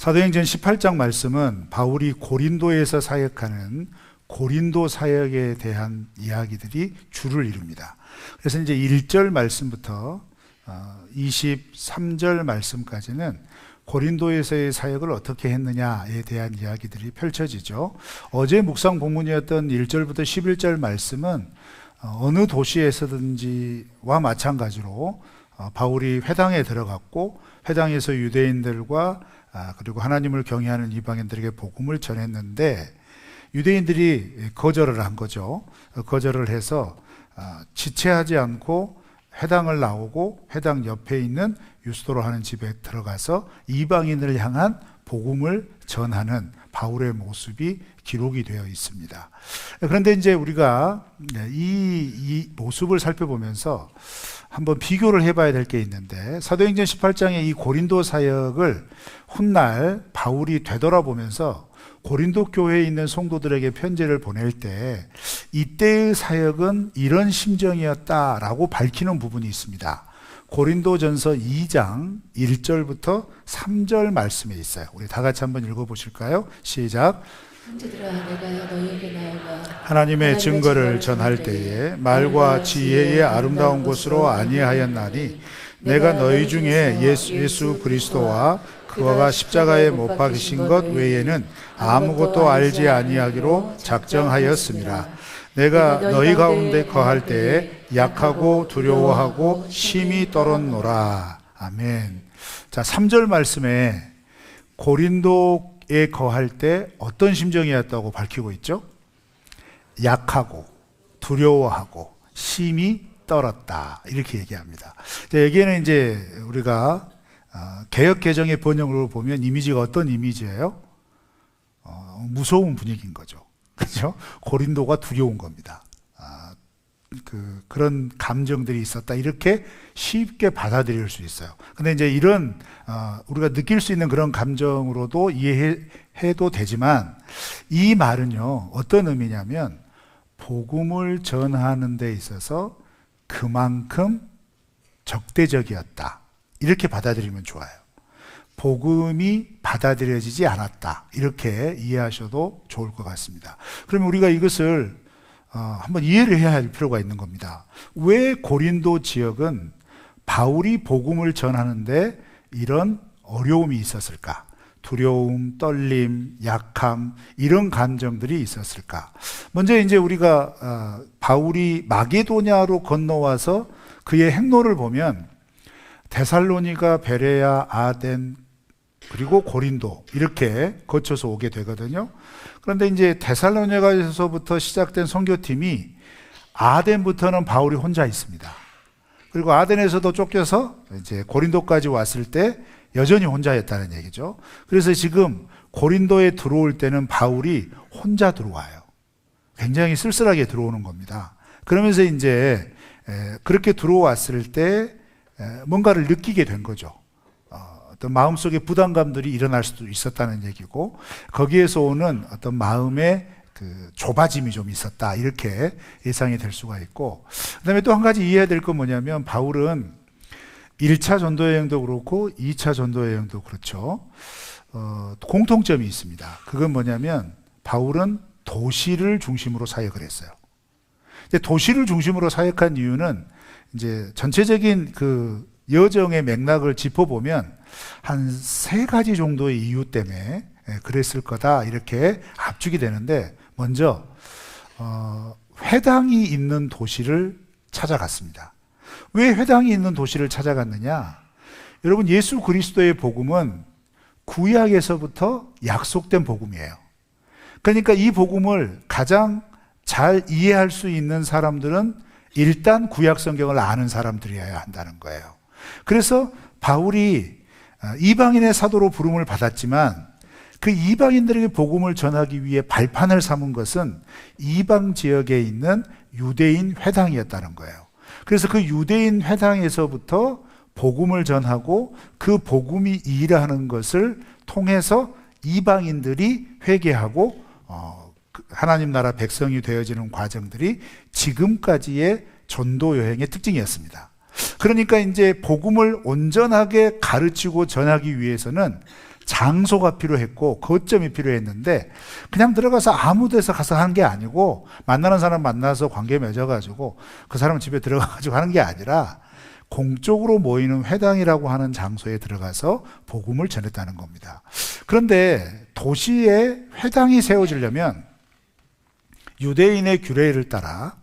사도행전 18장 말씀은 바울이 고린도에서 사역하는 고린도 사역에 대한 이야기들이 주를 이룹니다. 그래서 이제 1절 말씀부터 23절 말씀까지는 고린도에서의 사역을 어떻게 했느냐에 대한 이야기들이 펼쳐지죠. 어제 묵상 본문이었던 1절부터 11절 말씀은 어느 도시에서든지와 마찬가지로 바울이 회당에 들어갔고 회당에서 유대인들과 그리고 하나님을 경외하는 이방인들에게 복음을 전했는데 유대인들이 거절을 한 거죠. 거절을 해서 지체하지 않고 회당을 나오고 회당 옆에 있는 유스도로 하는 집에 들어가서 이방인을 향한 복음을 전하는 바울의 모습이 기록이 되어 있습니다. 그런데 이제 우리가 이 모습을 살펴보면서 한번 비교를 해봐야 될 게 있는데, 사도행전 18장의 이 고린도 사역을 훗날 바울이 되돌아보면서 고린도 교회에 있는 성도들에게 편지를 보낼 때 이때의 사역은 이런 심정이었다라고 밝히는 부분이 있습니다. 고린도전서 2장 1절부터 3절 말씀에 있어요. 우리 다 같이 한번 읽어보실까요? 시작. 하나님의 증거를 전할 때에 말과 지혜의 아름다운 곳으로 아니하였나니 내가 너희 중에 예수 그리스도와 그가 십자가에 못 박히신 것 외에는 아무것도 알지 아니하기로 작정하였습니다. 내가 너희 가운데 거할 때에 약하고 두려워하고 심히 떨었노라. 아멘. 자, 3절 말씀에 고린도에 거할 때 어떤 심정이었다고 밝히고 있죠? 약하고 두려워하고 심히 떨었다, 이렇게 얘기합니다. 여기에는 이제 우리가 개역 개정의 번역으로 보면 이미지가 어떤 이미지예요? 무서운 분위기인 거죠. 그렇죠? 고린도가 두려운 겁니다. 그런 감정들이 있었다, 이렇게 쉽게 받아들일 수 있어요. 근데 이제 이런 우리가 느낄 수 있는 그런 감정으로도 이해해도 되지만, 이 말은요 어떤 의미냐면 복음을 전하는 데 있어서 그만큼 적대적이었다, 이렇게 받아들이면 좋아요. 복음이 받아들여지지 않았다, 이렇게 이해하셔도 좋을 것 같습니다. 그러면 우리가 이것을 한번 이해를 해야 할 필요가 있는 겁니다. 왜 고린도 지역은 바울이 복음을 전하는데 이런 어려움이 있었을까? 두려움, 떨림, 약함, 이런 감정들이 있었을까? 먼저 이제 우리가 바울이 마게도냐로 건너와서 그의 행로를 보면 데살로니가, 베레아, 아덴, 그리고 고린도, 이렇게 거쳐서 오게 되거든요. 그런데 이제 데살로니가에서부터 시작된 선교팀이 아덴부터는 바울이 혼자 있습니다. 그리고 아덴에서도 쫓겨서 이제 고린도까지 왔을 때 여전히 혼자였다는 얘기죠. 그래서 지금 고린도에 들어올 때는 바울이 혼자 들어와요. 굉장히 쓸쓸하게 들어오는 겁니다. 그러면서 이제 그렇게 들어왔을 때 뭔가를 느끼게 된 거죠. 어떤 마음속에 부담감들이 일어날 수도 있었다는 얘기고, 거기에서 오는 어떤 마음의 그 좁아짐이 좀 있었다, 이렇게 예상이 될 수가 있고, 그 다음에 또 한 가지 이해해야 될 건 뭐냐면, 바울은 1차 전도여행도 그렇고 2차 전도여행도 그렇죠. 공통점이 있습니다. 그건 뭐냐면 바울은 도시를 중심으로 사역을 했어요. 도시를 중심으로 사역한 이유는 이제 전체적인 그 여정의 맥락을 짚어보면 한 3가지 정도의 이유 때문에 그랬을 거다, 이렇게 압축이 되는데, 먼저 회당이 있는 도시를 찾아갔습니다. 왜 회당이 있는 도시를 찾아갔느냐? 여러분, 예수 그리스도의 복음은 구약에서부터 약속된 복음이에요. 그러니까 이 복음을 가장 잘 이해할 수 있는 사람들은 일단 구약 성경을 아는 사람들이어야 한다는 거예요. 그래서 바울이 이방인의 사도로 부름을 받았지만 그 이방인들에게 복음을 전하기 위해 발판을 삼은 것은 이방 지역에 있는 유대인 회당이었다는 거예요. 그래서 그 유대인 회당에서부터 복음을 전하고 그 복음이 일하는 것을 통해서 이방인들이 회개하고 하나님 나라 백성이 되어지는 과정들이 지금까지의 전도 여행의 특징이었습니다. 그러니까 이제 복음을 온전하게 가르치고 전하기 위해서는 장소가 필요했고 거점이 필요했는데 그냥 들어가서 아무 데서 가서 하는 게 아니고 만나는 사람 만나서 관계 맺어가지고 그 사람 집에 들어가가지고 하는 게 아니라 공적으로 모이는 회당이라고 하는 장소에 들어가서 복음을 전했다는 겁니다. 그런데 도시에 회당이 세워지려면 유대인의 규례를 따라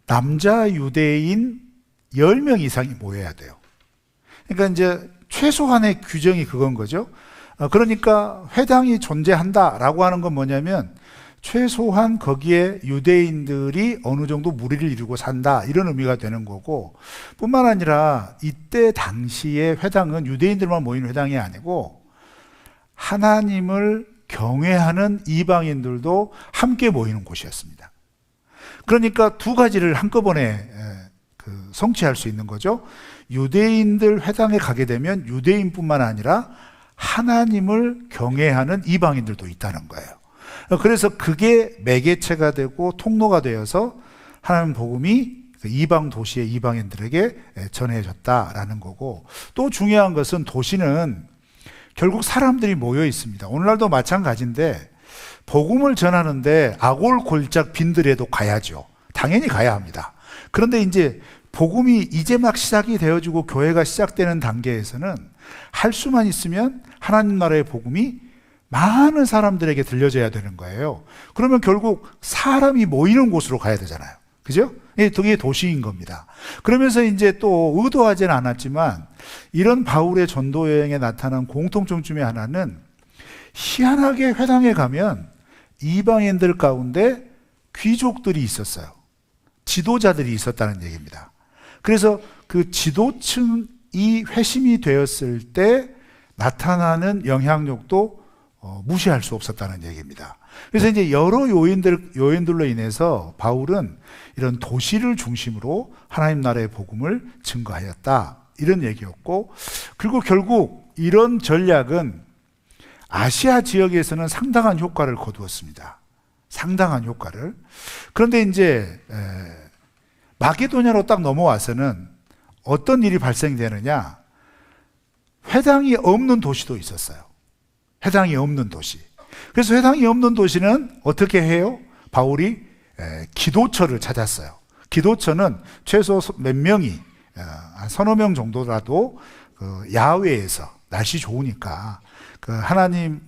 남자 유대인 10명 이상이 모여야 돼요. 그러니까 이제 최소한의 규정이 그건 거죠. 그러니까 회당이 존재한다라고 하는 건 뭐냐면 최소한 거기에 유대인들이 어느 정도 무리를 이루고 산다 이런 의미가 되는 거고, 뿐만 아니라 이때 당시에 회당은 유대인들만 모이는 회당이 아니고 하나님을 경외하는 이방인들도 함께 모이는 곳이었습니다. 그러니까 두 가지를 한꺼번에 성취할 수 있는 거죠. 유대인들 회당에 가게 되면 유대인뿐만 아니라 하나님을 경외하는 이방인들도 있다는 거예요. 그래서 그게 매개체가 되고 통로가 되어서 하나님 복음이 이방 도시의 이방인들에게 전해졌다라는 거고, 또 중요한 것은 도시는 결국 사람들이 모여 있습니다. 오늘날도 마찬가지인데 복음을 전하는데 아골골짝 빈들에도 가야죠. 당연히 가야 합니다. 그런데 이제 복음이 이제 막 시작이 되어지고 교회가 시작되는 단계에서는 할 수만 있으면 하나님 나라의 복음이 많은 사람들에게 들려져야 되는 거예요. 그러면 결국 사람이 모이는 곳으로 가야 되잖아요. 그죠? 그게 도시인 겁니다. 그러면서 이제 또 의도하지는 않았지만 이런 바울의 전도 여행에 나타난 공통점 중에 하나는 희한하게 회당에 가면 이방인들 가운데 귀족들이 있었어요. 지도자들이 있었다는 얘기입니다. 그래서 그 지도층이 회심이 되었을 때 나타나는 영향력도 무시할 수 없었다는 얘기입니다. 그래서 이제 여러 요인들로 인해서 바울은 이런 도시를 중심으로 하나님 나라의 복음을 증거하였다, 이런 얘기였고, 그리고 결국 이런 전략은 아시아 지역에서는 상당한 효과를 거두었습니다. 상당한 효과를. 그런데 이제 마게도냐로 딱 넘어와서는 어떤 일이 발생되느냐, 회당이 없는 도시도 있었어요. 회당이 없는 도시. 그래서 회당이 없는 도시는 어떻게 해요? 바울이 기도처를 찾았어요. 기도처는 최소 몇 명이, 한 서너 명 정도라도 야외에서 날씨 좋으니까 그 하나님의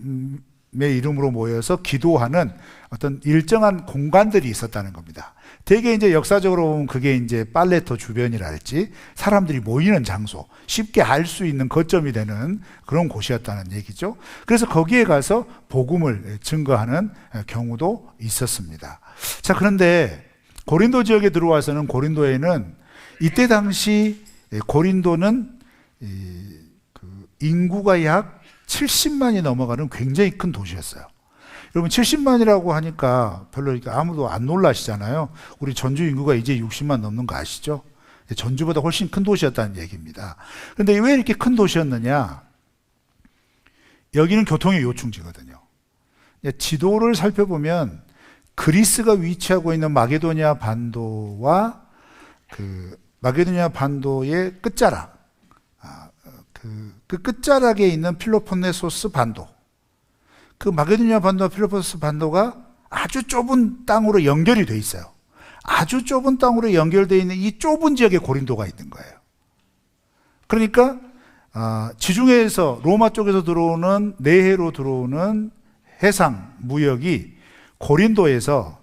이름으로 모여서 기도하는 어떤 일정한 공간들이 있었다는 겁니다. 대개 이제 역사적으로 보면 그게 이제 빨레터 주변이랄지 사람들이 모이는 장소, 쉽게 알 수 있는 거점이 되는 그런 곳이었다는 얘기죠. 그래서 거기에 가서 복음을 증거하는 경우도 있었습니다. 자, 그런데 고린도 지역에 들어와서는 고린도에는 이때 당시 고린도는 인구가 약 70만이 넘어가는 굉장히 큰 도시였어요. 여러분 70만이라고 하니까 별로 아무도 안 놀라시잖아요. 우리 전주 인구가 이제 60만 넘는 거 아시죠? 전주보다 훨씬 큰 도시였다는 얘기입니다. 그런데 왜 이렇게 큰 도시였느냐? 여기는 교통의 요충지거든요. 지도를 살펴보면 그리스가 위치하고 있는 마게도니아 반도와 그 마게도니아 반도의 끝자락, 그 끝자락에 있는 필로폰네소스 반도, 그 마게도니아 반도와 필로폰네소스 반도가 아주 좁은 땅으로 연결이 돼 있어요. 아주 좁은 땅으로 연결되어 있는 이 좁은 지역에 고린도가 있는 거예요. 그러니까 지중해에서 로마 쪽에서 들어오는, 내해로 들어오는 해상 무역이 고린도에서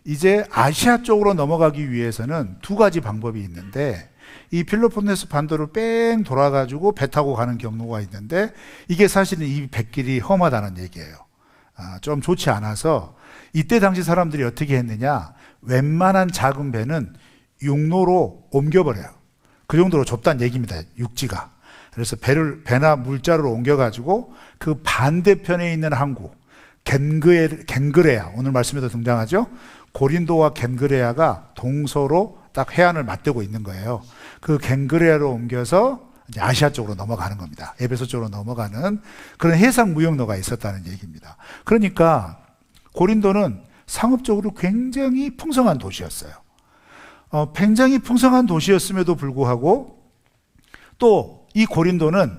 이제 아시아 쪽으로 넘어가기 위해서는 두 가지 방법이 있는데, 이 필로폰네소 반도를 뺑 돌아가지고 배 타고 가는 경로가 있는데, 이게 사실은 이 뱃길이 험하다는 얘기예요. 좀 좋지 않아서 이때 당시 사람들이 어떻게 했느냐, 웬만한 작은 배는 육로로 옮겨버려요. 그 정도로 좁다는 얘기입니다, 육지가. 그래서 배나 물자를 옮겨가지고 그 반대편에 있는 항구, 겐그레아, 오늘 말씀에도 등장하죠. 고린도와 겐그레아가 동서로 딱 해안을 맞대고 있는 거예요. 그 겐그레아로 옮겨서 이제 아시아 쪽으로 넘어가는 겁니다. 에베소 쪽으로 넘어가는 그런 해상 무역로가 있었다는 얘기입니다. 그러니까 고린도는 상업적으로 굉장히 풍성한 도시였어요. 굉장히 풍성한 도시였음에도 불구하고 또 이 고린도는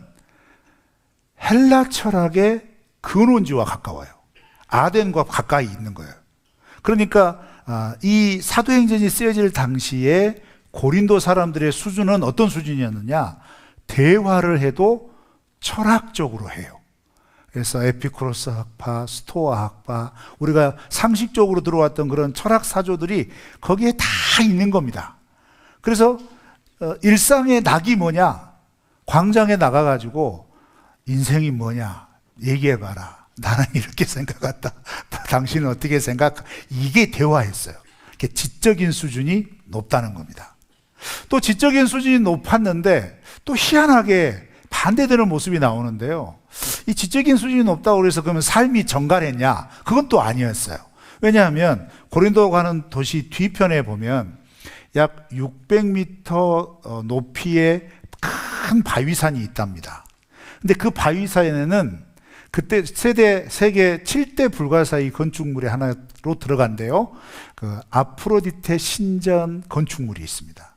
헬라 철학의 근원지와 가까워요. 아덴과 가까이 있는 거예요. 그러니까 이 사도행전이 쓰여질 당시에 고린도 사람들의 수준은 어떤 수준이었느냐? 대화를 해도 철학적으로 해요. 그래서 에피쿠로스 학파, 스토아 학파, 우리가 상식적으로 들어왔던 그런 철학 사조들이 거기에 다 있는 겁니다. 그래서 일상의 낙이 뭐냐? 광장에 나가가지고 인생이 뭐냐? 얘기해봐라. 나는 이렇게 생각했다. 당신은 어떻게 생각? 이게 대화였어요. 이게 지적인 수준이 높다는 겁니다. 또 지적인 수준이 높았는데 또 희한하게 반대되는 모습이 나오는데요. 이 지적인 수준이 높다고 해서 그러면 삶이 정갈했냐? 그건 또 아니었어요. 왜냐하면 고린도가 하는 도시 뒤편에 보면 약 600m 높이의 큰 바위산이 있답니다. 근데 그 바위산에는 그때 세계 7대 불가사의 건축물의 하나로 들어간대요. 그 아프로디테 신전 건축물이 있습니다.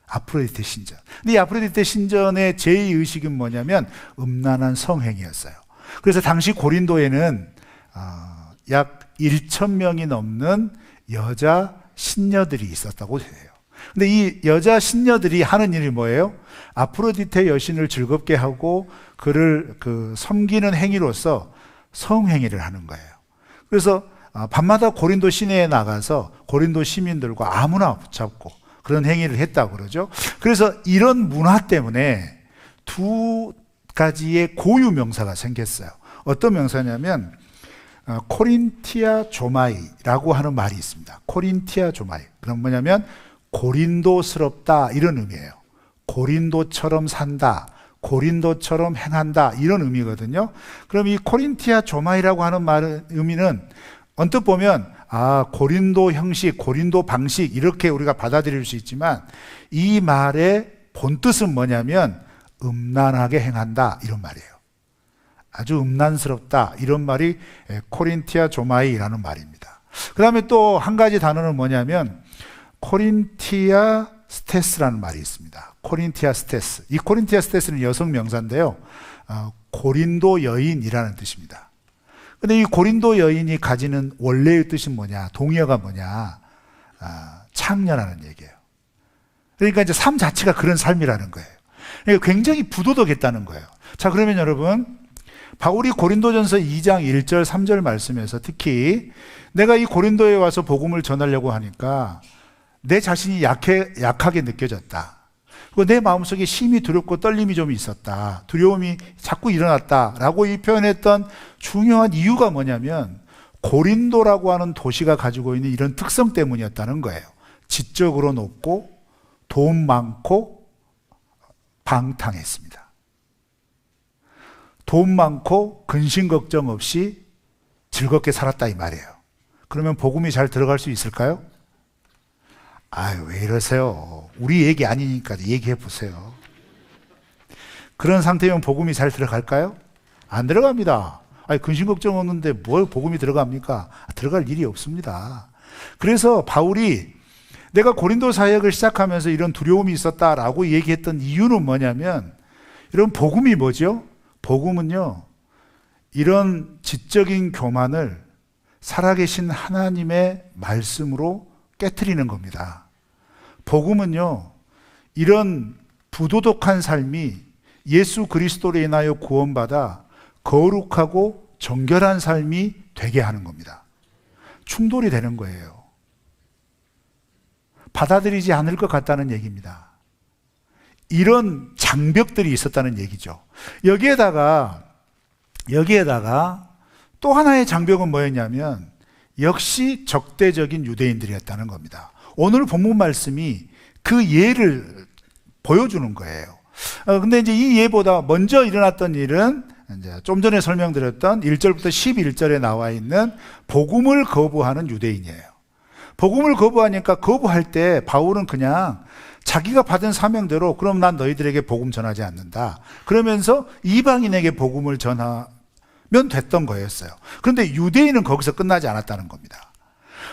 아프로디테 신전. 근데 이 아프로디테 신전의 제2의식은 뭐냐면 음란한 성행위였어요. 그래서 당시 고린도에는 약 1,000명이 넘는 여자 신녀들이 있었다고 해요. 근데 이 여자 신녀들이 하는 일이 뭐예요? 아프로디테 여신을 즐겁게 하고 그를 섬기는 행위로서 성행위를 하는 거예요. 그래서 밤마다 고린도 시내에 나가서 고린도 시민들과 아무나 붙잡고 그런 행위를 했다고 그러죠. 그래서 이런 문화 때문에 두 가지의 고유 명사가 생겼어요. 어떤 명사냐면 코린티아 조마이라고 하는 말이 있습니다. 코린티아 조마이. 그럼 뭐냐면 고린도스럽다 이런 의미예요. 고린도처럼 산다, 고린도처럼 행한다 이런 의미거든요. 그럼 이 코린티아 조마이라고 하는 말의 의미는 언뜻 보면 고린도 형식, 고린도 방식 이렇게 우리가 받아들일 수 있지만 이 말의 본뜻은 뭐냐면 음란하게 행한다 이런 말이에요. 아주 음란스럽다 이런 말이 코린티아 조마이라는 말입니다. 그 다음에 또 한 가지 단어는 뭐냐면 코린티아 스테스라는 말이 있습니다. 코린티아 스테스. 이 코린티아 스테스는 여성 명사인데요. 고린도 여인이라는 뜻입니다. 근데 이 고린도 여인이 가지는 원래의 뜻이 뭐냐? 동의어가 뭐냐? 창녀라는 얘기예요. 그러니까 이제 삶 자체가 그런 삶이라는 거예요. 그러니까 굉장히 부도덕했다는 거예요. 자, 그러면 여러분, 바울이 고린도전서 2장 1절 3절 말씀에서 특히 내가 이 고린도에 와서 복음을 전하려고 하니까 내 자신이 약하게 느껴졌다. 그리고 내 마음속에 심히 두렵고 떨림이 좀 있었다. 두려움이 자꾸 일어났다라고 이 표현했던 중요한 이유가 뭐냐면 고린도라고 하는 도시가 가지고 있는 이런 특성 때문이었다는 거예요. 지적으로 높고 돈 많고 방탕했습니다. 돈 많고 근심 걱정 없이 즐겁게 살았다 이 말이에요. 그러면 복음이 잘 들어갈 수 있을까요? 왜 이러세요? 우리 얘기 아니니까 얘기해 보세요. 그런 상태면 복음이 잘 들어갈까요? 안 들어갑니다. 근심 걱정 없는데 뭘 복음이 들어갑니까? 들어갈 일이 없습니다. 그래서 바울이 내가 고린도 사역을 시작하면서 이런 두려움이 있었다라고 얘기했던 이유는 뭐냐면 이런 복음이 뭐죠? 복음은요, 이런 지적인 교만을 살아계신 하나님의 말씀으로 깨트리는 겁니다. 복음은요, 이런 부도덕한 삶이 예수 그리스도로 인하여 구원받아 거룩하고 정결한 삶이 되게 하는 겁니다. 충돌이 되는 거예요. 받아들이지 않을 것 같다는 얘기입니다. 이런 장벽들이 있었다는 얘기죠. 여기에다가 또 하나의 장벽은 뭐였냐면 역시 적대적인 유대인들이었다는 겁니다. 오늘 본문 말씀이 그 예를 보여주는 거예요. 근데 이제 이 예보다 먼저 일어났던 일은 이제 좀 전에 설명드렸던 1절부터 11절에 나와 있는 복음을 거부하는 유대인이에요. 복음을 거부하니까 거부할 때 바울은 그냥 자기가 받은 사명대로 그럼 난 너희들에게 복음 전하지 않는다. 그러면서 이방인에게 복음을 전하면 됐던 거였어요. 그런데 유대인은 거기서 끝나지 않았다는 겁니다.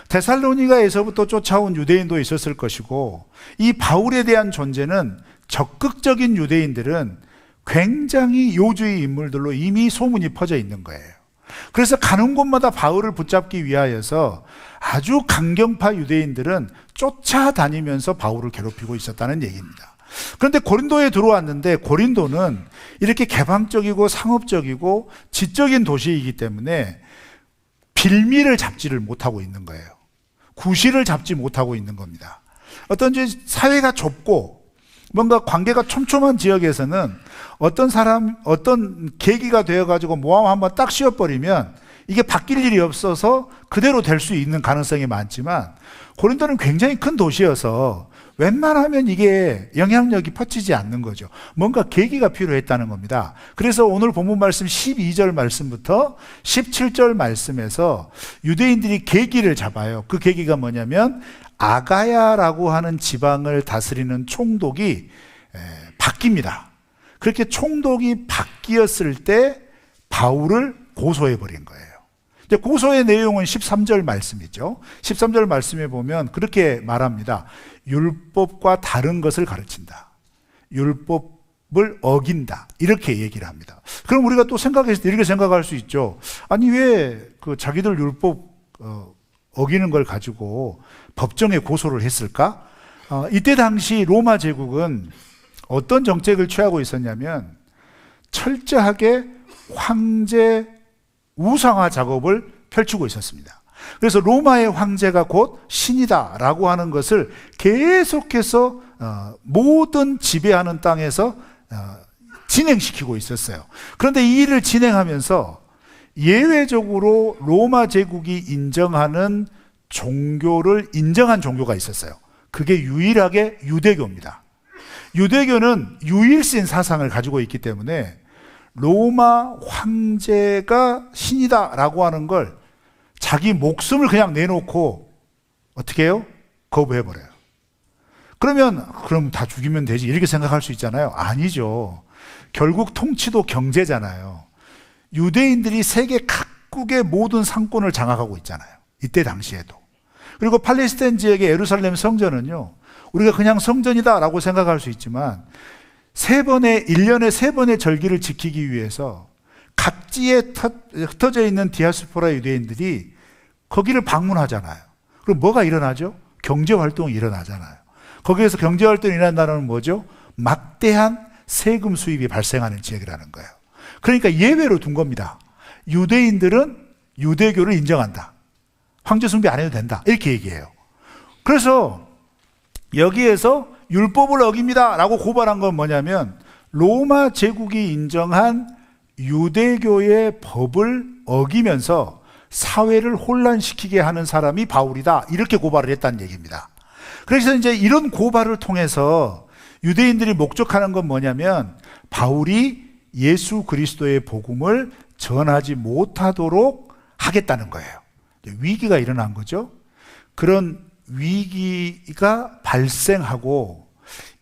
데살로니가에서부터 쫓아온 유대인도 있었을 것이고 이 바울에 대한 존재는 적극적인 유대인들은 굉장히 요주의 인물들로 이미 소문이 퍼져 있는 거예요. 그래서 가는 곳마다 바울을 붙잡기 위하여서 아주 강경파 유대인들은 쫓아다니면서 바울을 괴롭히고 있었다는 얘기입니다. 그런데 고린도에 들어왔는데 고린도는 이렇게 개방적이고 상업적이고 지적인 도시이기 때문에 빌미를 잡지를 못하고 있는 거예요. 구실을 잡지 못하고 있는 겁니다. 어떤지 사회가 좁고 뭔가 관계가 촘촘한 지역에서는 어떤 계기가 되어가지고 모함 한번 딱 씌워버리면 이게 바뀔 일이 없어서 그대로 될 수 있는 가능성이 많지만 고린도는 굉장히 큰 도시여서 웬만하면 이게 영향력이 퍼지지 않는 거죠. 뭔가 계기가 필요했다는 겁니다. 그래서 오늘 본문 말씀 12절 말씀부터 17절 말씀에서 유대인들이 계기를 잡아요. 그 계기가 뭐냐면 아가야라고 하는 지방을 다스리는 총독이 바뀝니다. 그렇게 총독이 바뀌었을 때 바울을 고소해 버린 거예요. 이제 고소의 내용은 13절 말씀이죠. 13절 말씀에 보면 그렇게 말합니다. 율법과 다른 것을 가르친다. 율법을 어긴다. 이렇게 얘기를 합니다. 그럼 우리가 또 생각했을 때 이렇게 생각할 수 있죠. 아니 왜 그 자기들 율법 어기는 걸 가지고 법정에 고소를 했을까? 이때 당시 로마 제국은 어떤 정책을 취하고 있었냐면 철저하게 황제 우상화 작업을 펼치고 있었습니다. 그래서 로마의 황제가 곧 신이다라고 하는 것을 계속해서 모든 지배하는 땅에서 진행시키고 있었어요. 그런데 이 일을 진행하면서 예외적으로 로마 제국이 인정하는 종교를 인정한 종교가 있었어요. 그게 유일하게 유대교입니다. 유대교는 유일신 사상을 가지고 있기 때문에 로마 황제가 신이다라고 하는 걸 자기 목숨을 그냥 내놓고 어떻게 해요? 거부해버려요. 그럼 다 죽이면 되지 이렇게 생각할 수 있잖아요. 아니죠. 결국 통치도 경제잖아요. 유대인들이 세계 각국의 모든 상권을 장악하고 있잖아요. 이때 당시에도. 그리고 팔레스타인 지역의 예루살렘 성전은요, 우리가 그냥 성전이다라고 생각할 수 있지만 1년에 3번의 절기를 지키기 위해서 각지에 흩어져 있는 디아스포라 유대인들이 거기를 방문하잖아요. 그럼 뭐가 일어나죠? 경제활동이 일어나잖아요. 거기에서 경제활동이 일어난다는 건 뭐죠? 막대한 세금 수입이 발생하는 지역이라는 거예요. 그러니까 예외로 둔 겁니다. 유대인들은 유대교를 인정한다. 황제 숭배 안 해도 된다. 이렇게 얘기해요. 그래서 여기에서 율법을 어깁니다 라고 고발한 건 뭐냐면 로마 제국이 인정한 유대교의 법을 어기면서 사회를 혼란시키게 하는 사람이 바울이다. 이렇게 고발을 했다는 얘기입니다. 그래서 이제 이런 고발을 통해서 유대인들이 목적하는 건 뭐냐면 바울이 예수 그리스도의 복음을 전하지 못하도록 하겠다는 거예요. 위기가 일어난 거죠. 그런 위기가 발생하고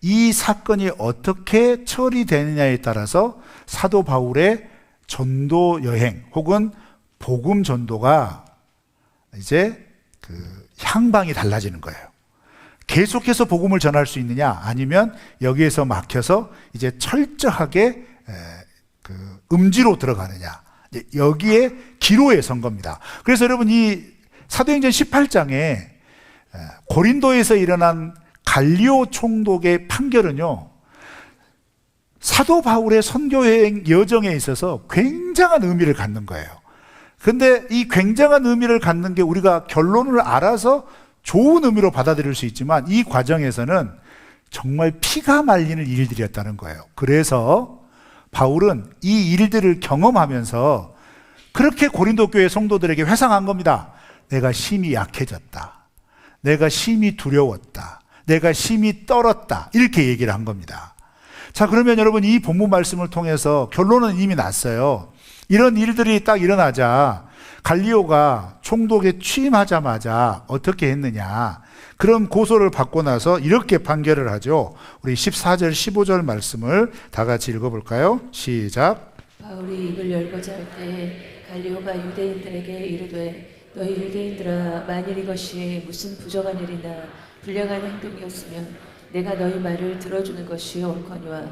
이 사건이 어떻게 처리되느냐에 따라서 사도 바울의 전도 여행 혹은 복음 전도가 이제 그 향방이 달라지는 거예요. 계속해서 복음을 전할 수 있느냐 아니면 여기에서 막혀서 이제 철저하게 그 음지로 들어가느냐 여기에 기로에 선 겁니다. 그래서 여러분 이 사도행전 18장에 고린도에서 일어난 갈리오 총독의 판결은요 사도 바울의 선교여행 여정에 있어서 굉장한 의미를 갖는 거예요. 근데 이 굉장한 의미를 갖는 게 우리가 결론을 알아서 좋은 의미로 받아들일 수 있지만 이 과정에서는 정말 피가 말리는 일들이었다는 거예요. 그래서 바울은 이 일들을 경험하면서 그렇게 고린도 교회 성도들에게 회상한 겁니다. 내가 심히 약해졌다. 내가 심히 두려웠다. 내가 심히 떨었다. 이렇게 얘기를 한 겁니다. 자, 그러면 여러분 이 본문 말씀을 통해서 결론은 이미 났어요. 이런 일들이 딱 일어나자 갈리오가 총독에 취임하자마자 어떻게 했느냐. 그런 고소를 받고 나서 이렇게 판결을 하죠. 우리 14절 15절 말씀을 다 같이 읽어볼까요? 시작. 바울이 입을 열고자 할 때 갈리오가 유대인들에게 이르되 너희 유대인들아 만일 이것이 무슨 부정한 일이나 불량한 행동이었으면 내가 너희 말을 들어주는 것이 옳거니와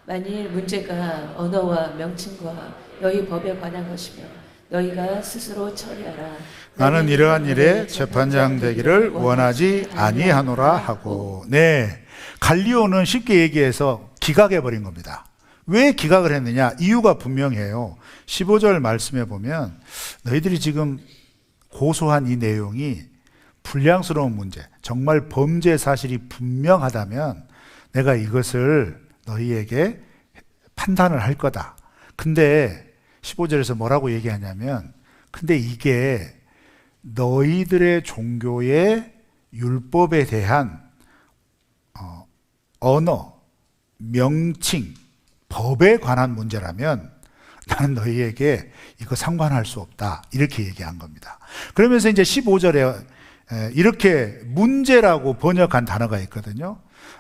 만일 문제가 언어와 명칭과 너희 법에 관한 것이며 너희가 스스로 처리하라. 나는 이러한 일에 재판장 되기를 원하지 아니하노라 하고. 네, 갈리오는 쉽게 얘기해서 기각해 버린 겁니다. 왜 기각을 했느냐? 이유가 분명해요. 15절 말씀해 보면 너희들이 지금 고소한 이 내용이 불량스러운 문제, 정말 범죄 사실이 분명하다면 내가 이것을 너희에게 판단을 할 거다. 근데 15절에서 뭐라고 얘기하냐면, 근데 이게 너희들의 종교의 율법에 대한 언어, 명칭, 법에 관한 문제라면 나는 너희에게 이거 상관할 수 없다. 이렇게 얘기한 겁니다. 그러면서 이제 15절에 이렇게 문제라고 번역한 단어가 있거든요.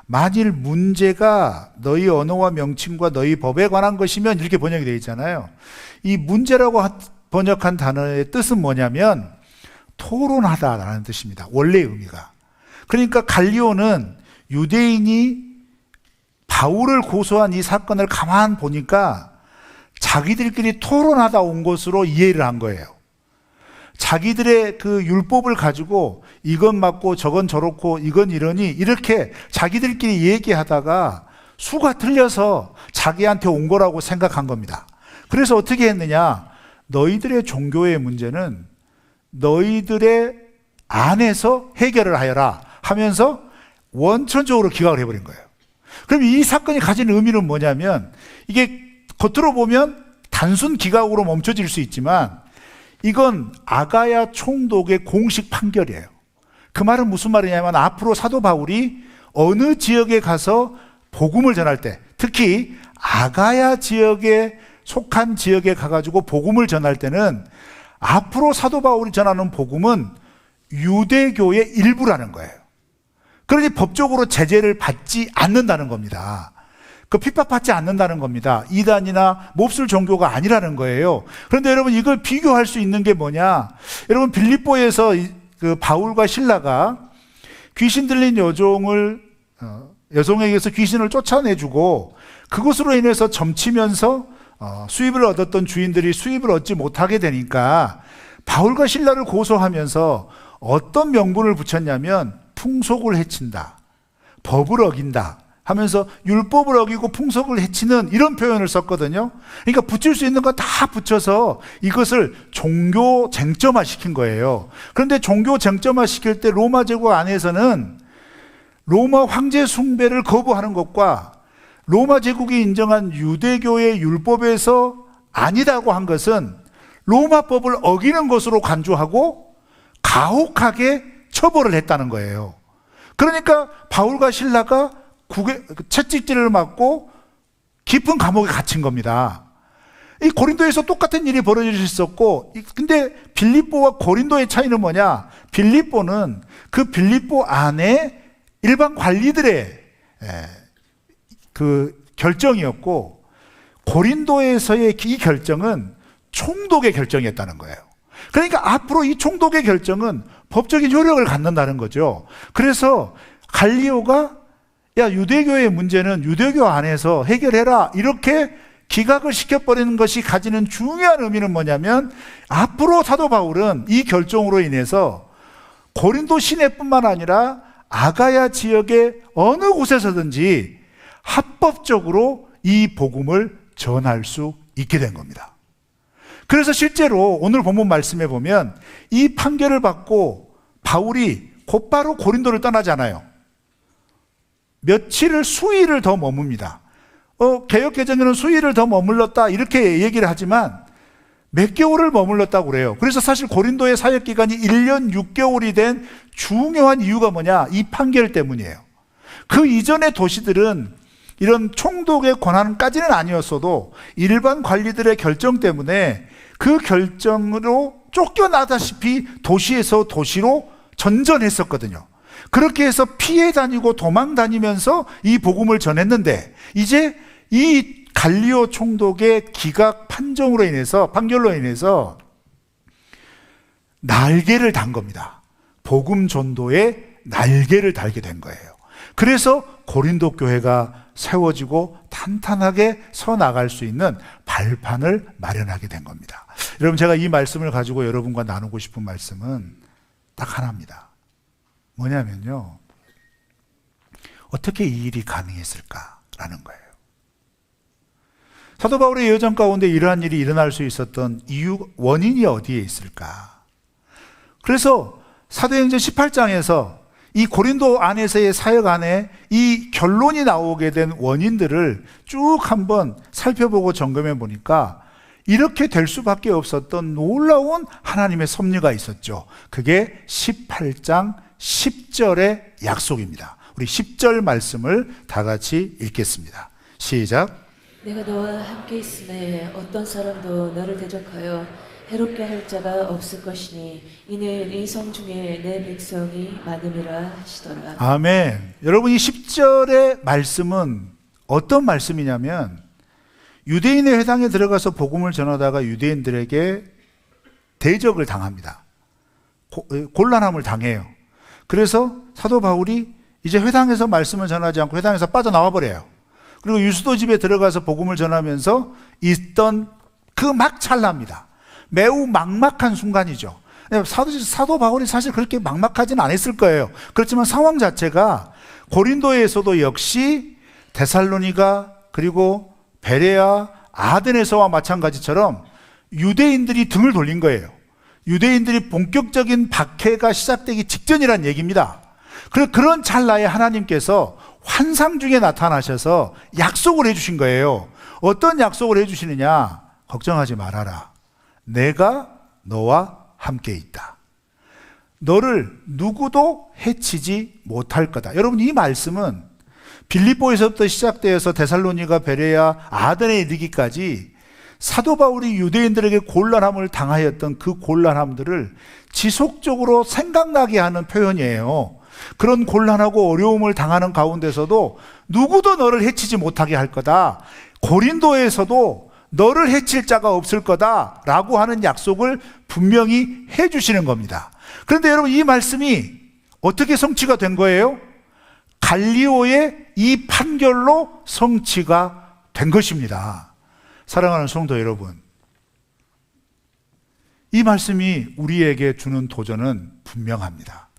만일 문제가 너희 언어와 명칭과 너희 법에 관한 것이면 이렇게 번역이 되어 있잖아요. 이 문제라고 번역한 단어의 뜻은 뭐냐면 토론하다라는 뜻입니다. 원래 의미가. 그러니까 갈리오는 유대인이 바울을 고소한 이 사건을 가만 보니까 자기들끼리 토론하다 온 것으로 이해를 한 거예요. 자기들의 그 율법을 가지고 이건 맞고 저건 저렇고 이건 이러니 이렇게 자기들끼리 얘기하다가 수가 틀려서 자기한테 온 거라고 생각한 겁니다. 그래서 어떻게 했느냐? 너희들의 종교의 문제는 너희들의 안에서 해결을 하여라 하면서 원천적으로 기각을 해버린 거예요. 그럼 이 사건이 가진 의미는 뭐냐면, 이게 겉으로 보면 단순 기각으로 멈춰질 수 있지만 이건 아가야 총독의 공식 판결이에요. 그 말은 무슨 말이냐면 앞으로 사도 바울이 어느 지역에 가서 복음을 전할 때, 특히 아가야 지역에 속한 지역에 가가지고 복음을 전할 때는 앞으로 사도 바울이 전하는 복음은 유대교의 일부라는 거예요. 그러니 법적으로 제재를 받지 않는다는 겁니다. 그 핍박받지 않는다는 겁니다. 이단이나 몹쓸 종교가 아니라는 거예요. 그런데 여러분, 이걸 비교할 수 있는 게 뭐냐? 여러분, 빌립보에서 그 바울과 실라가 귀신 들린 여종에게서 귀신을 쫓아내주고 그것으로 인해서 점치면서 수입을 얻었던 주인들이 수입을 얻지 못하게 되니까 바울과 실라를 고소하면서 어떤 명분을 붙였냐면 풍속을 해친다, 법을 어긴다 하면서 율법을 어기고 풍속을 해치는 이런 표현을 썼거든요. 그러니까 붙일 수 있는 거 다 붙여서 이것을 종교 쟁점화 시킨 거예요. 그런데 종교 쟁점화 시킬 때 로마 제국 안에서는 로마 황제 숭배를 거부하는 것과 로마 제국이 인정한 유대교의 율법에서 아니다고 한 것은 로마법을 어기는 것으로 간주하고 가혹하게 처벌을 했다는 거예요. 그러니까 바울과 실라가 채찍질을 맞고 깊은 감옥에 갇힌 겁니다. 이 고린도에서 똑같은 일이 벌어질 수 있었고, 근데 빌립보와 고린도의 차이는 뭐냐? 빌립보는 그 빌립보 안에 일반 관리들의 그 결정이었고, 고린도에서의 이 결정은 총독의 결정이었다는 거예요. 그러니까 앞으로 이 총독의 결정은 법적인 효력을 갖는다는 거죠. 그래서 갈리오가 야, 유대교의 문제는 유대교 안에서 해결해라, 이렇게 기각을 시켜버리는 것이 가지는 중요한 의미는 뭐냐면, 앞으로 사도 바울은 이 결정으로 인해서 고린도 시내뿐만 아니라 아가야 지역의 어느 곳에서든지 합법적으로 이 복음을 전할 수 있게 된 겁니다. 그래서 실제로 오늘 본문 말씀에 보면 이 판결을 받고 바울이 곧바로 고린도를 떠나잖아요. 며칠을 수일을 더 머뭅니다. 개역개정에는 수일을 더 머물렀다 이렇게 얘기를 하지만 몇 개월을 머물렀다고 그래요. 그래서 사실 고린도의 사역기간이 1년 6개월이 된 중요한 이유가 뭐냐? 이 판결 때문이에요. 그 이전의 도시들은 이런 총독의 권한까지는 아니었어도 일반 관리들의 결정 때문에 그 결정으로 쫓겨나다시피 도시에서 도시로 전전했었거든요. 그렇게 해서 피해 다니고 도망 다니면서 이 복음을 전했는데, 이제 이 갈리오 총독의 기각 판결로 인해서 날개를 단 겁니다. 복음 전도에 날개를 달게 된 거예요. 그래서 고린도 교회가 세워지고 탄탄하게 서 나갈 수 있는 발판을 마련하게 된 겁니다. 여러분, 제가 이 말씀을 가지고 여러분과 나누고 싶은 말씀은 딱 하나입니다. 뭐냐면요, 어떻게 이 일이 가능했을까라는 거예요. 사도 바울의 여정 가운데 이러한 일이 일어날 수 있었던 이유, 원인이 어디에 있을까? 그래서 사도행전 18장에서 이 고린도 안에서의 사역 안에 이 결론이 나오게 된 원인들을 쭉 한번 살펴보고 점검해 보니까 이렇게 될 수밖에 없었던 놀라운 하나님의 섭리가 있었죠. 그게 18장 10절의 약속입니다. 우리 10절 말씀을 다 같이 읽겠습니다. 시작. 내가 너와 함께 있음에 어떤 사람도 너를 대적하여 해롭게 할 자가 없을 것이니 이는 이 성 중에 내 백성이 많음이라 하시더라. 아멘. 여러분, 이 10절의 말씀은 어떤 말씀이냐면 유대인의 회당에 들어가서 복음을 전하다가 유대인들에게 대적을 당합니다. 곤란함을 당해요. 그래서 사도 바울이 이제 회당에서 말씀을 전하지 않고 회당에서 빠져나와 버려요. 그리고 유수도 집에 들어가서 복음을 전하면서 있던 그 막 찰나입니다. 매우 막막한 순간이죠. 사도 바울이 사실 그렇게 막막하진 않았을 거예요. 그렇지만 상황 자체가 고린도에서도 역시 데살로니가 그리고 베레아, 아덴에서와 마찬가지처럼 유대인들이 등을 돌린 거예요. 유대인들이 본격적인 박해가 시작되기 직전이란 얘기입니다. 그런 찰나에 하나님께서 환상 중에 나타나셔서 약속을 해주신 거예요. 어떤 약속을 해주시느냐? 걱정하지 말아라. 내가 너와 함께 있다. 너를 누구도 해치지 못할 거다. 여러분, 이 말씀은 빌립보에서부터 시작되어서 데살로니가, 베레아, 아덴에 이르기까지 사도 바울이 유대인들에게 곤란함을 당하였던 그 곤란함들을 지속적으로 생각나게 하는 표현이에요. 그런 곤란하고 어려움을 당하는 가운데서도 누구도 너를 해치지 못하게 할 거다. 고린도에서도 너를 해칠 자가 없을 거다 라고 하는 약속을 분명히 해주시는 겁니다. 그런데 여러분, 이 말씀이 어떻게 성취가 된 거예요? 갈리오의 이 판결로 성취가 된 것입니다. 사랑하는 성도 여러분, 이 말씀이 우리에게 주는 도전은 분명합니다.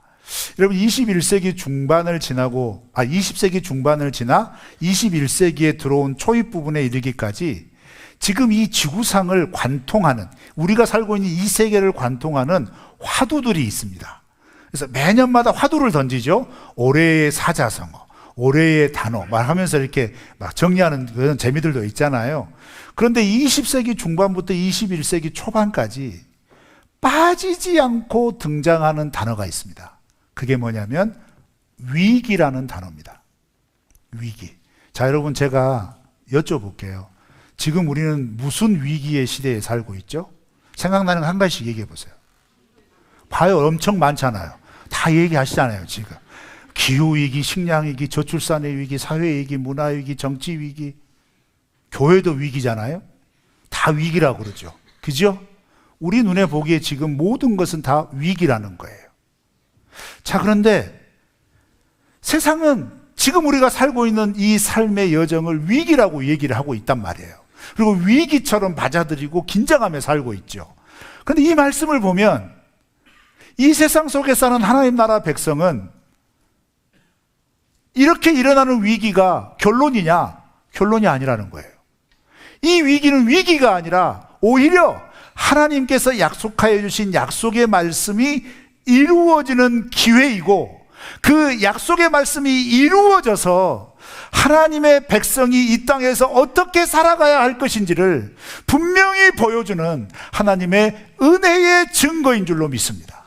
여러분, 21세기 중반을 지나고 20세기 중반을 지나 21세기에 들어온 초입 부분에 이르기까지 지금 이 지구상을 관통하는, 우리가 살고 있는 이 세계를 관통하는 화두들이 있습니다. 그래서 매년마다 화두를 던지죠. 올해의 사자성어, 올해의 단어 말하면서 이렇게 막 정리하는 그런 재미들도 있잖아요. 그런데 20세기 중반부터 21세기 초반까지 빠지지 않고 등장하는 단어가 있습니다. 그게 뭐냐면 위기라는 단어입니다. 위기. 자, 여러분, 제가 여쭤볼게요. 지금 우리는 무슨 위기의 시대에 살고 있죠? 생각나는 거 한 가지씩 얘기해 보세요. 봐요, 엄청 많잖아요. 다 얘기하시잖아요, 지금. 기후위기, 식량위기, 저출산의 위기, 사회위기, 문화위기, 정치위기, 교회도 위기잖아요. 다 위기라고 그러죠. 그죠? 우리 눈에 보기에 지금 모든 것은 다 위기라는 거예요. 자, 그런데 세상은 지금 우리가 살고 있는 이 삶의 여정을 위기라고 얘기를 하고 있단 말이에요. 그리고 위기처럼 맞아들이고 긴장하며 살고 있죠. 그런데 이 말씀을 보면 이 세상 속에 사는 하나님 나라 백성은 이렇게 일어나는 위기가 결론이냐? 결론이 아니라는 거예요. 이 위기는 위기가 아니라 오히려 하나님께서 약속하여 주신 약속의 말씀이 이루어지는 기회이고, 그 약속의 말씀이 이루어져서 하나님의 백성이 이 땅에서 어떻게 살아가야 할 것인지를 분명히 보여주는 하나님의 은혜의 증거인 줄로 믿습니다.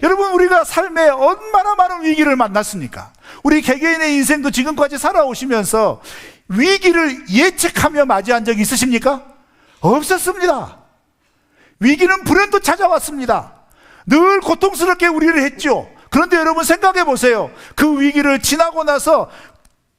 여러분, 우리가 삶에 얼마나 많은 위기를 만났습니까? 우리 개개인의 인생도 지금까지 살아오시면서 위기를 예측하며 맞이한 적 있으십니까? 없었습니다. 위기는 불현듯 찾아왔습니다. 늘 고통스럽게 우리를 했죠. 그런데 여러분, 생각해 보세요. 그 위기를 지나고 나서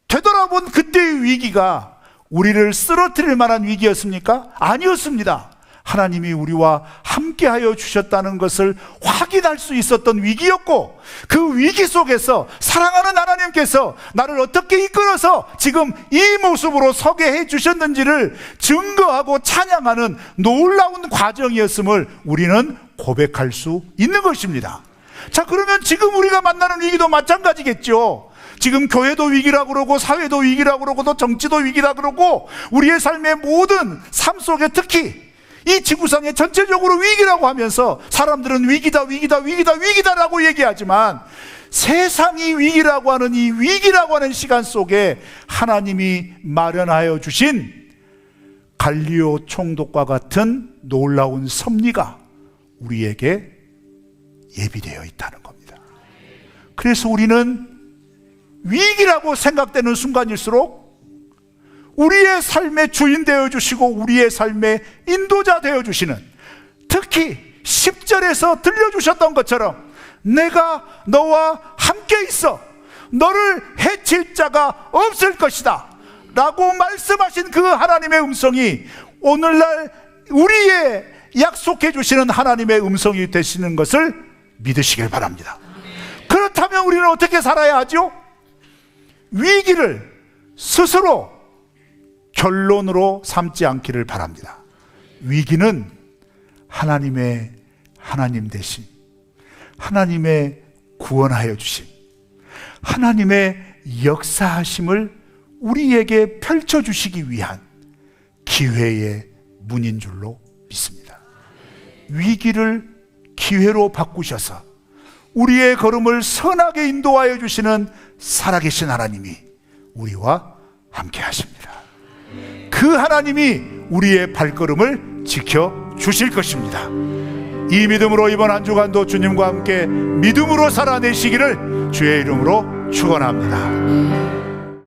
되돌아본 그때의 위기가 우리를 쓰러뜨릴 만한 위기였습니까? 아니었습니다. 하나님이 우리와 함께하여 주셨다는 것을 확인할 수 있었던 위기였고, 그 위기 속에서 사랑하는 하나님께서 나를 어떻게 이끌어서 지금 이 모습으로 서게 해 주셨는지를 증거하고 찬양하는 놀라운 과정이었음을 우리는 고백할 수 있는 것입니다. 자, 그러면 지금 우리가 만나는 위기도 마찬가지겠죠. 지금 교회도 위기라고 그러고, 사회도 위기라고 그러고, 또 정치도 위기라고 그러고, 우리의 삶의 모든 삶 속에 특히 이 지구상의 전체적으로 위기라고 하면서 사람들은 위기다, 위기다, 위기다, 위기다라고 얘기하지만, 세상이 위기라고 하는 이 위기라고 하는 시간 속에 하나님이 마련하여 주신 갈리오 총독과 같은 놀라운 섭리가 우리에게 예비되어 있다는 겁니다. 그래서 우리는 위기라고 생각되는 순간일수록 우리의 삶의 주인 되어주시고 우리의 삶의 인도자 되어주시는, 특히 10절에서 들려주셨던 것처럼 내가 너와 함께 있어 너를 해칠 자가 없을 것이다 라고 말씀하신 그 하나님의 음성이 오늘날 우리의 약속해 주시는 하나님의 음성이 되시는 것을 믿으시길 바랍니다. 그렇다면 우리는 어떻게 살아야 하죠? 위기를 스스로 결론으로 삼지 않기를 바랍니다. 위기는 하나님 대신 하나님의 구원하여 주심, 하나님의 역사하심을 우리에게 펼쳐주시기 위한 기회의 문인 줄로 믿습니다. 위기를 기회로 바꾸셔서 우리의 걸음을 선하게 인도하여 주시는 살아계신 하나님이 우리와 함께 하십니다. 그 하나님이 우리의 발걸음을 지켜주실 것입니다. 이 믿음으로 이번 한 주간도 주님과 함께 믿음으로 살아내시기를 주의 이름으로 축원합니다.